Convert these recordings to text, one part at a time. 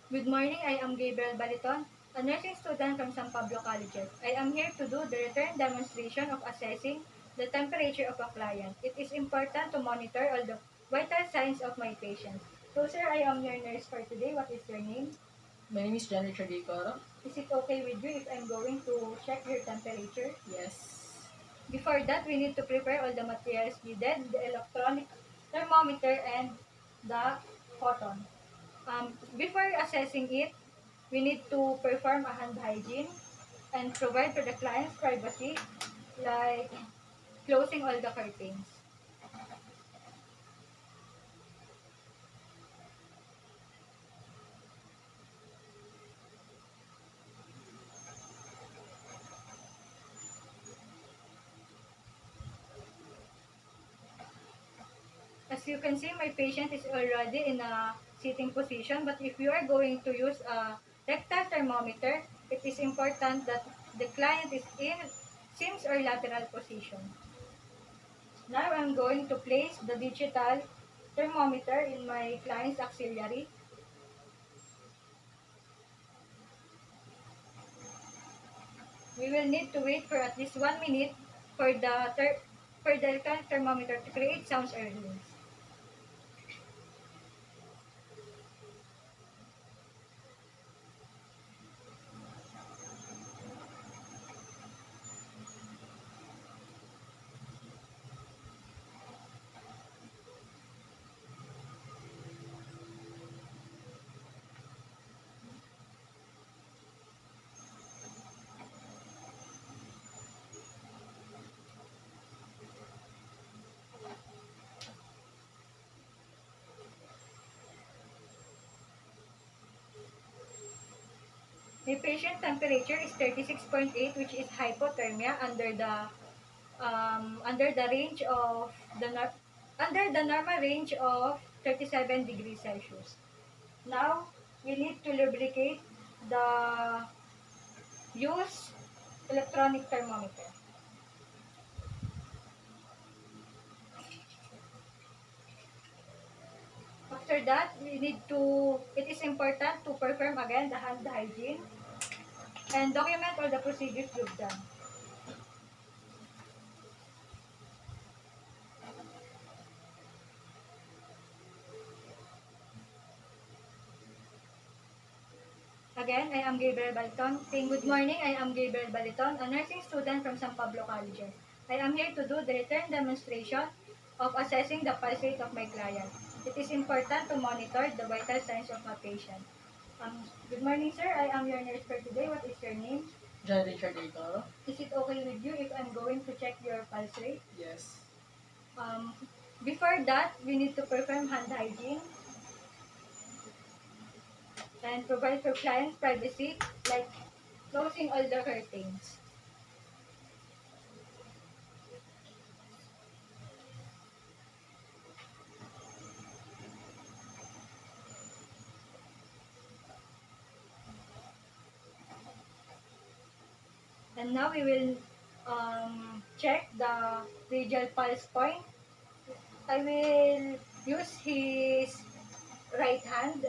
Good morning, I am Gabriel Baliton, a nursing student from San Pablo Colleges. I am here to do the return demonstration of assessing the temperature of a client. It is important to monitor all the vital signs of my patient. So sir, I am your nurse for today. What is your name? My name is Johnny Chadico. Is it okay with you if I'm going to check your temperature? Yes. Before that, we need to prepare all the materials needed, the electronic thermometer and the cotton. Before assessing it, we need to perform a hand hygiene and provide for the client's privacy, like closing all the curtains. As you can see, my patient is already in a sitting position, but if you are going to use a rectal thermometer, it is important that the client is in seams or lateral position. Now I'm going to place the digital thermometer in my client's axillary. We will need to wait for at least 1 minute for the thermometer to create sounds or rings. My patient temperature is 36.8, which is hypothermia under the range of under the normal range of 37 degrees Celsius. Now we need to lubricate the used electronic thermometer. After that, it is important to perform again the hand hygiene and document all the procedures you've done. Again, I am Gabriel Baliton. Saying good morning, I am Gabriel Baliton, a nursing student from San Pablo Colleges. I am here to do the return demonstration of assessing the pulse rate of my client. It is important to monitor the vital signs of my patient. Good morning, sir. I am your nurse for today. What is your name? Johnny Chadico. Is it okay with you if I'm going to check your pulse rate? Yes. Um, Before that, we need to perform hand hygiene and provide for client's privacy, like closing all the curtains. And now we will check the radial pulse point. I will use his right hand,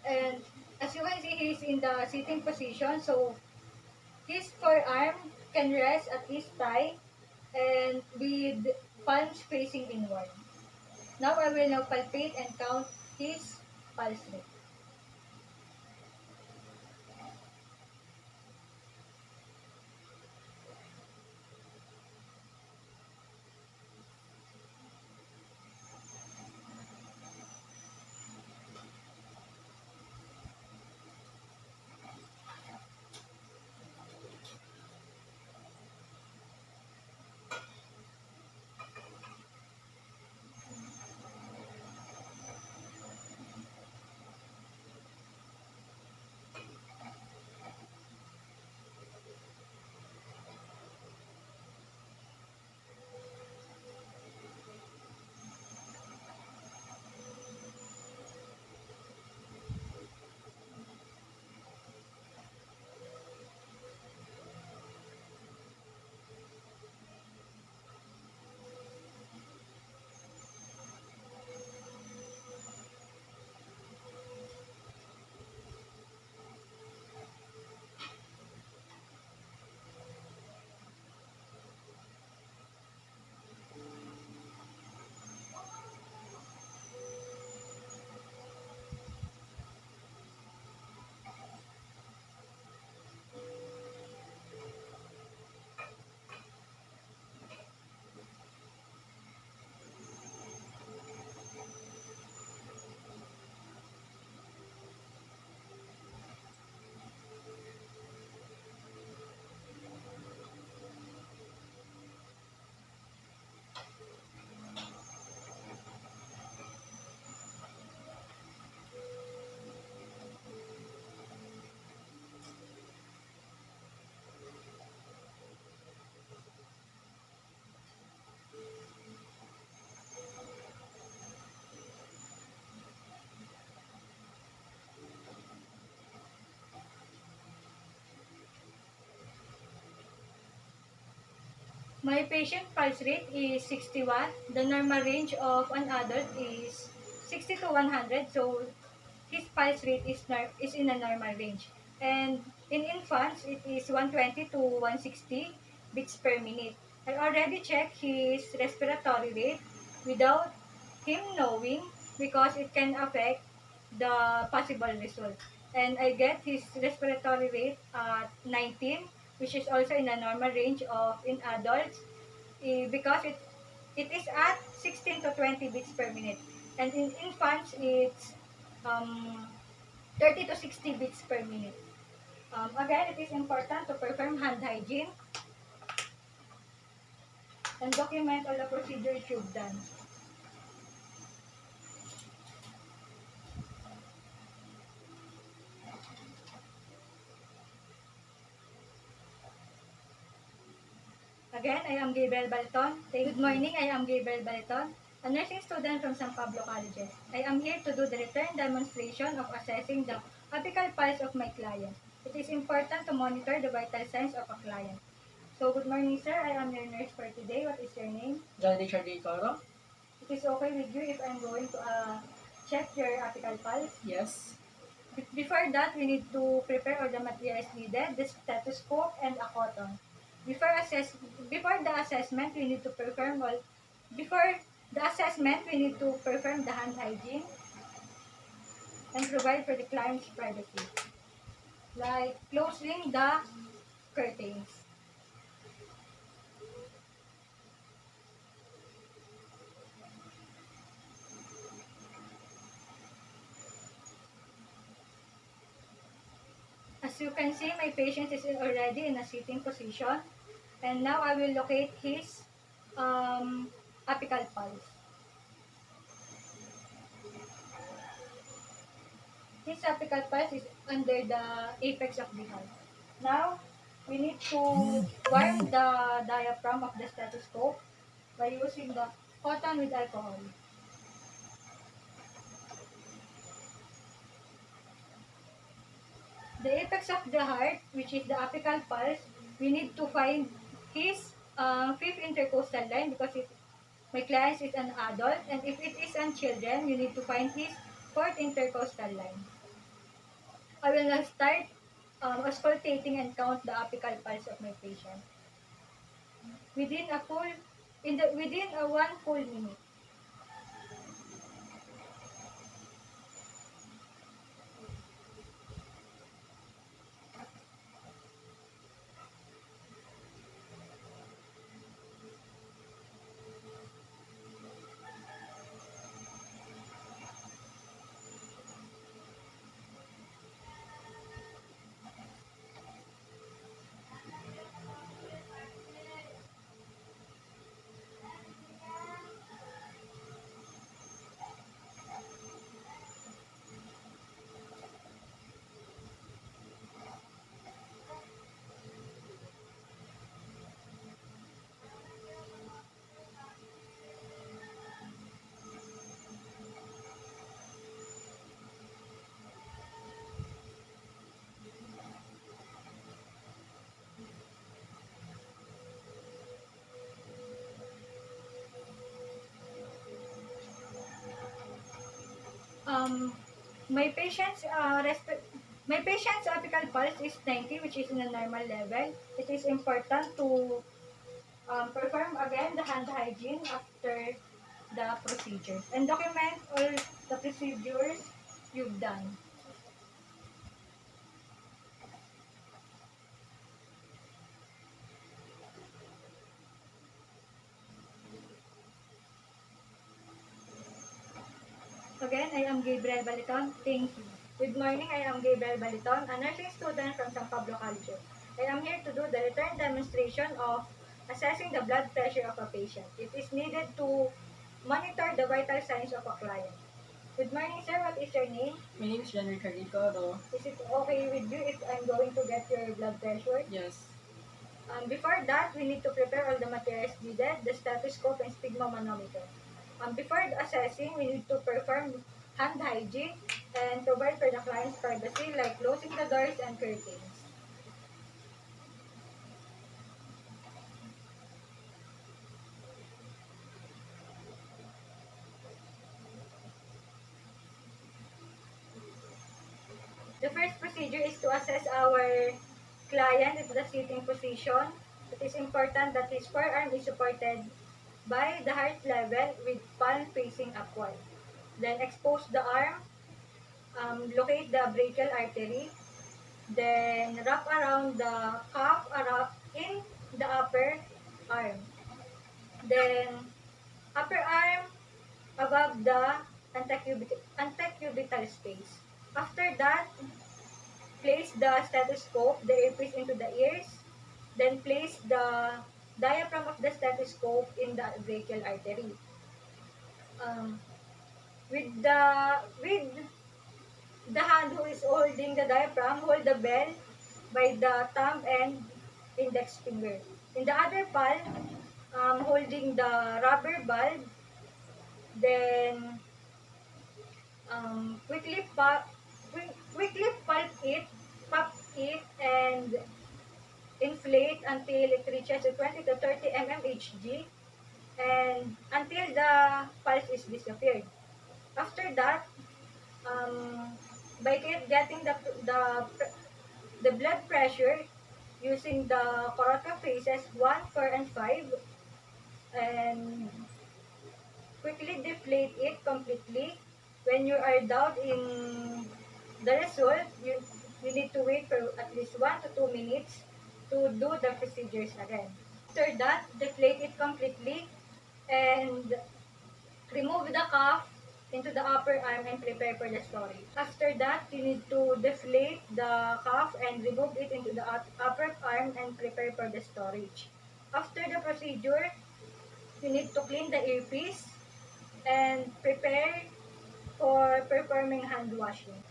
and as you can see, he's in the sitting position, so his forearm can rest at his thigh and with palms facing inward. Now I will now palpate and count his pulse rate. My patient pulse rate is 61. The normal range of an adult is 60 to 100. So his pulse rate is in a normal range. And in infants, it is 120 to 160 beats per minute. I already checked his respiratory rate without him knowing because it can affect the possible result. And I get his respiratory rate at 19, which is also in a normal range of in adults because it is at 16 to 20 beats per minute. And in infants, it's um, 30 to 60 beats per minute. Again, it is important to perform hand hygiene and document all the procedures you've done. Again, I am Gabriel Balton. Good morning, I am Gabriel Balton, a nursing student from San Pablo Colleges. I am here to do the return demonstration of assessing the apical pulse of my client. It is important to monitor the vital signs of a client. So, good morning, sir. I am your nurse for today. What is your name? John Richard Icaro? It is okay with you if I'm going to check your apical pulse? Yes. Before that, we need to prepare all the materials needed, the stethoscope and a cotton. Before the assessment, we need to perform all before the assessment, we need to perform the hand hygiene and provide for the client's privacy, like closing the curtains. As you can see, my patient is already in a sitting position, and now I will locate his apical pulse. His apical pulse is under the apex of the heart. Now, we need to warm the diaphragm of the stethoscope by using the cotton with alcohol. The apex of the heart, which is the apical pulse, we need to find his fifth intercostal line because my client is an adult, and if it is an children, you need to find his fourth intercostal line. I will now start auscultating and count the apical pulse of my patient. Within a full, within a 1 full minute. Um, my patient's my patient's apical pulse is 90, which is in a normal level. It is important to perform again the hand hygiene after the procedure and document all the procedures you've done. Again, I am Gabriel Baliton. Thank you. Good morning, I am Gabriel Baliton, a nursing student from San Pablo College. I am here to do the return demonstration of assessing the blood pressure of a patient. It is needed to monitor the vital signs of a client. Good morning, sir. What is your name? My name is John Richard Icaro. Is it okay with you if I'm going to get your blood pressure? Yes. Before that, we need to prepare all the materials needed, the stethoscope and sphygmomanometer. Before assessing, we need to perform hand hygiene and provide for the client's privacy like closing the doors and curtains. The first procedure is to assess our client in the sitting position. It is important that his forearm is supported by the heart level with palm facing upward. Then expose the arm, locate the brachial artery, then wrap around the cuff in the upper arm. Then upper arm above the antecubital space. After that, place the stethoscope, the earpiece into the ears. Then place the diaphragm of the stethoscope in the brachial artery. Um, with the hand who is holding the diaphragm, hold the bell by the thumb and index finger. In the other palm, holding the rubber bulb, then quickly pop it, and inflate until it reaches to 20 to 30 mmHg and until the pulse is disappeared. After that, by getting the blood pressure using the Coroca phases 1, 4, and 5, and quickly deflate it completely. When you are doubt in the result, you need to wait for at least 1 to 2 minutes to do the procedures again. After that, deflate it completely and remove the cuff into the upper arm and prepare for the storage. After that, you need to deflate the cuff and remove it into the upper arm and prepare for the storage. After the procedure, you need to clean the earpiece and prepare for performing hand washing.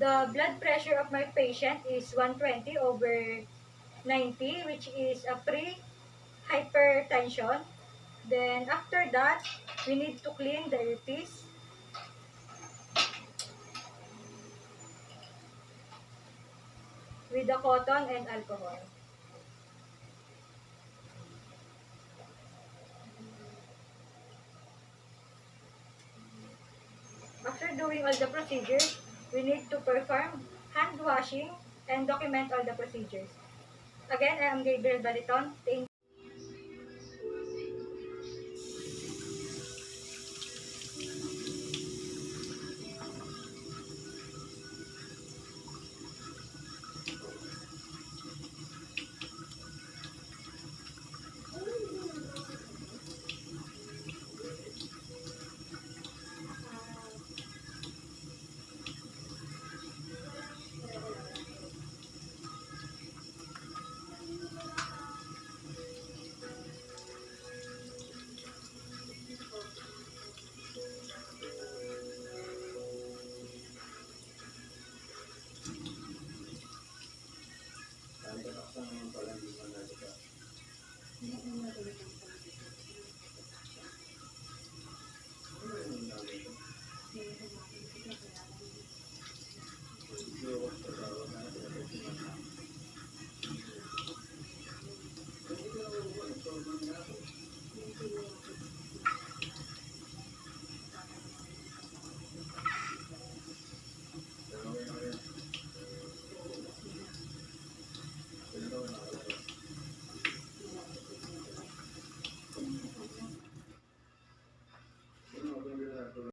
The blood pressure of my patient is 120/90, which is a pre-hypertension. Then after that, we need to clean the earpiece. With the cotton and alcohol. After doing all the procedures, we need to perform hand washing and document all the procedures. Again, I am Gabriel Baliton. Thank